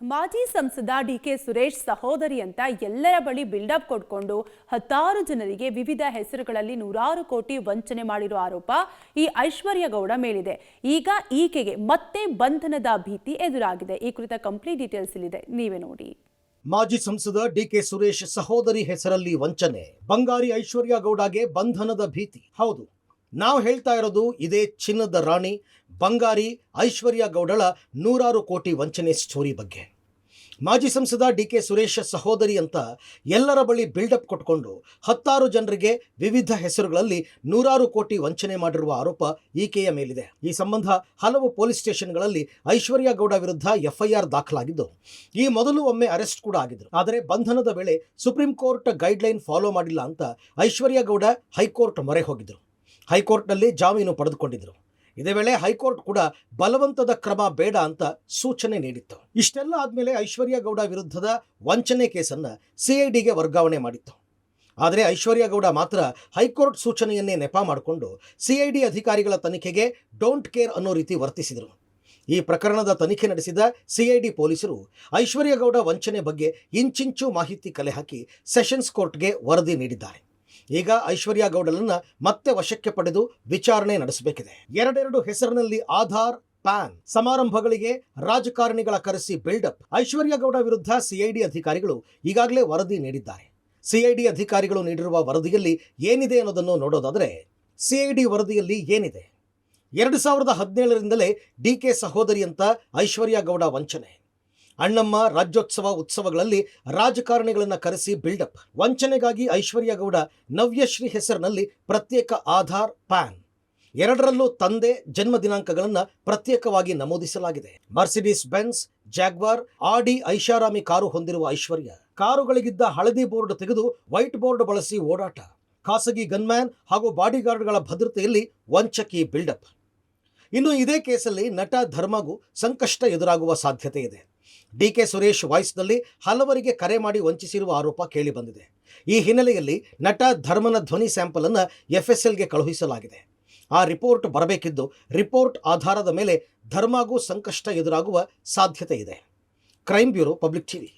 ಮಾಜಿ ಸಂಸದ ಡಿಕೆ ಸುರೇಶ್ ಸಹೋದರಿ ಅಂತ ಎಲ್ಲರ ಬಳಿ ಬಿಲ್ಡಪ್ ಕೊಡ್ಕೊಂಡು ಹತ್ತಾರು ಜನರಿಗೆ ವಿವಿಧ ಹೆಸರುಗಳಲ್ಲಿ ನೂರಾರು ಕೋಟಿ ವಂಚನೆ ಮಾಡಿರೋ ಆರೋಪ ಈ ಐಶ್ವರ್ಯ ಗೌಡ ಮೇಲಿದೆ. ಈಗ ಈಕೆಗೆ ಮತ್ತೆ ಬಂಧನದ ಭೀತಿ ಎದುರಾಗಿದೆ. ಈ ಕುರಿತ ಕಂಪ್ಲೀಟ್ ಡೀಟೇಲ್ಸ್ ಇಲ್ಲಿದೆ, ನೀವೇ ನೋಡಿ. ಮಾಜಿ ಸಂಸದ ಡಿಕೆ ಸುರೇಶ್ ಸಹೋದರಿ ಹೆಸರಲ್ಲಿ ವಂಚನೆ. ಬಂಗಾರಿ ಐಶ್ವರ್ಯ ಗೌಡಗೆ ಬಂಧನದ ಭೀತಿ. ಹೌದು, ನಾವು ಹೇಳ್ತಾ ಇರೋದು ಇದೇ ಚಿನ್ನದ ರಾಣಿ ಬಂಗಾರಿ ಐಶ್ವರ್ಯ ಗೌಡಳ ನೂರಾರು ಕೋಟಿ ವಂಚನೆ ಸ್ಟೋರಿ ಬಗ್ಗೆ. ಮಾಜಿ ಸಂಸದ ಡಿಕೆ ಸುರೇಶ್ ಸಹೋದರಿ ಅಂತ ಎಲ್ಲರ ಬಳಿ ಬಿಲ್ಡಪ್ ಕೊಟ್ಕೊಂಡು ಹತ್ತಾರು ಜನರಿಗೆ ವಿವಿಧ ಹೆಸರುಗಳಲ್ಲಿ ನೂರಾರು ಕೋಟಿ ವಂಚನೆ ಮಾಡಿರುವ ಆರೋಪ ಈಕೆಯ ಮೇಲಿದೆ. ಈ ಸಂಬಂಧ ಹಲವು ಪೊಲೀಸ್ ಸ್ಟೇಷನ್ಗಳಲ್ಲಿ ಐಶ್ವರ್ಯ ಗೌಡ ವಿರುದ್ಧ ಎಫ್ಐಆರ್ ದಾಖಲಾಗಿದ್ದು, ಈ ಮೊದಲು ಒಮ್ಮೆ ಅರೆಸ್ಟ್ ಕೂಡ ಆಗಿದ್ರು. ಆದರೆ ಬಂಧನದ ವೇಳೆ ಸುಪ್ರೀಂ ಕೋರ್ಟ್ ಗೈಡ್ಲೈನ್ ಫಾಲೋ ಮಾಡಿಲ್ಲ ಅಂತ ಐಶ್ವರ್ಯ ಗೌಡ ಹೈಕೋರ್ಟ್ ಮೊರೆ ಹೋಗಿದ್ರು. ಹೈಕೋರ್ಟ್ನಲ್ಲಿ ಜಾಮೀನು ಪಡೆದುಕೊಂಡಿದ್ರು. ಇದೇ ವೇಳೆ ಹೈಕೋರ್ಟ್ ಕೂಡ ಬಲವಂತದ ಕ್ರಮ ಬೇಡ ಅಂತ ಸೂಚನೆ ನೀಡಿತ್ತು. ಇಷ್ಟೆಲ್ಲ ಆದಮೇಲೆ ಐಶ್ವರ್ಯ ಗೌಡ ವಿರುದ್ಧದ ವಂಚನೆ ಕೇಸನ್ನು ಸಿಐಡಿಗೆ ವರ್ಗಾವಣೆ ಮಾಡಿತ್ತು. ಆದರೆ ಐಶ್ವರ್ಯ ಗೌಡ ಮಾತ್ರ ಹೈಕೋರ್ಟ್ ಸೂಚನೆಯನ್ನೇ ನೆಪ ಮಾಡಿಕೊಂಡು ಸಿಐಡಿ ಅಧಿಕಾರಿಗಳ ತನಿಖೆಗೆ ಡೋಂಟ್ ಕೇರ್ ಅನ್ನೋ ರೀತಿ ವರ್ತಿಸಿದರು. ಈ ಪ್ರಕರಣದ ತನಿಖೆ ನಡೆಸಿದ ಸಿಐಡಿ ಪೊಲೀಸರು ಐಶ್ವರ್ಯ ಗೌಡ ವಂಚನೆ ಬಗ್ಗೆ ಇಂಚಿಂಚು ಮಾಹಿತಿ ಕಲೆ ಹಾಕಿ ಸೆಷನ್ಸ್ ಕೋರ್ಟ್ಗೆ ವರದಿ ನೀಡಿದ್ದಾರೆ. ಈಗ ಐಶ್ವರ್ಯ ಗೌಡರನ್ನ ಮತ್ತೆ ವಶಕ್ಕೆ ಪಡೆದು ವಿಚಾರಣೆ ನಡೆಸಬೇಕಿದೆ. ಎರಡೆರಡು ಹೆಸರಿನಲ್ಲಿ ಆಧಾರ್, ಪ್ಯಾನ್ ಸಮಾರಂಭಗಳಿಗೆ ರಾಜಕಾರಣಿಗಳ ಕರೆಸಿ ಬಿಲ್ಡಪ್. ಐಶ್ವರ್ಯ ಗೌಡ ವಿರುದ್ಧ ಸಿಐಡಿ ಅಧಿಕಾರಿಗಳು ಈಗಾಗಲೇ ವರದಿ ನೀಡಿದ್ದಾರೆ. ಸಿಐಡಿ ಅಧಿಕಾರಿಗಳು ನೀಡಿರುವ ವರದಿಯಲ್ಲಿ ಏನಿದೆ ಅನ್ನೋದನ್ನು ನೋಡೋದಾದರೆ, ಸಿಐಡಿ ವರದಿಯಲ್ಲಿ ಏನಿದೆ? 2017ರಿಂದಲೇ ಡಿಕೆ ಸಹೋದರಿ ಅಂತ ಐಶ್ವರ್ಯ ಗೌಡ ವಂಚನೆ. ಅಣ್ಣಮ್ಮ ರಾಜ್ಯೋತ್ಸವ ಉತ್ಸವಗಳಲ್ಲಿ ರಾಜಕಾರಣಿಗಳನ್ನು ಕರೆಸಿ ಬಿಲ್ಡಪ್. ವಂಚನೆಗಾಗಿ ಐಶ್ವರ್ಯ ಗೌಡ ನವ್ಯಶ್ರೀ ಹೆಸರಿನಲ್ಲಿ ಪ್ರತ್ಯೇಕ ಆಧಾರ್, ಪ್ಯಾನ್ ಎರಡರಲ್ಲೂ ತಂದೆ ಜನ್ಮ ದಿನಾಂಕಗಳನ್ನು ಪ್ರತ್ಯೇಕವಾಗಿ ನಮೂದಿಸಲಾಗಿದೆ. ಮರ್ಸಿಡೀಸ್ ಬೆನ್ಸ್, ಜಾಗ್ವಾರ್, ಆಡಿ ಐಷಾರಾಮಿ ಕಾರು ಹೊಂದಿರುವ ಐಶ್ವರ್ಯ ಕಾರುಗಳಿಗಿದ್ದ ಹಳದಿ ಬೋರ್ಡ್ ತೆಗೆದು ವೈಟ್ ಬೋರ್ಡ್ ಬಳಸಿ ಓಡಾಟ. ಖಾಸಗಿ ಗನ್ಮ್ಯಾನ್ ಹಾಗೂ ಬಾಡಿಗಾರ್ಡ್ಗಳ ಭದ್ರತೆಯಲ್ಲಿ ವಂಚಕಿ ಬಿಲ್ಡಪ್. ಇನ್ನು ಇದೇ ಕೇಸಲ್ಲಿ ನಟ ಧರ್ಮಗೂ ಸಂಕಷ್ಟ ಎದುರಾಗುವ ಸಾಧ್ಯತೆ ಇದೆ. ಡಿಕೆ ಸುರೇಶ್ ವಾಯ್ಸ್ನಲ್ಲಿ ಹಲವರಿಗೆ ಕರೆ ಮಾಡಿ ವಂಚಿಸಿರುವ ಆರೋಪ ಕೇಳಿಬಂದಿದೆ. ಈ ಹಿನ್ನೆಲೆಯಲ್ಲಿ ನಟ ಧರ್ಮನ ಧ್ವನಿ ಸ್ಯಾಂಪಲ್ ಅನ್ನು FSLಗೆ ಕಳುಹಿಸಲಾಗಿದೆ. ಆ ರಿಪೋರ್ಟ್ ಬರಬೇಕಿದ್ದು, ರಿಪೋರ್ಟ್ ಆಧಾರದ ಮೇಲೆ ಧರ್ಮಗೂ ಸಂಕಷ್ಟ ಎದುರಾಗುವ ಸಾಧ್ಯತೆ ಇದೆ. Crime bureau, public TV.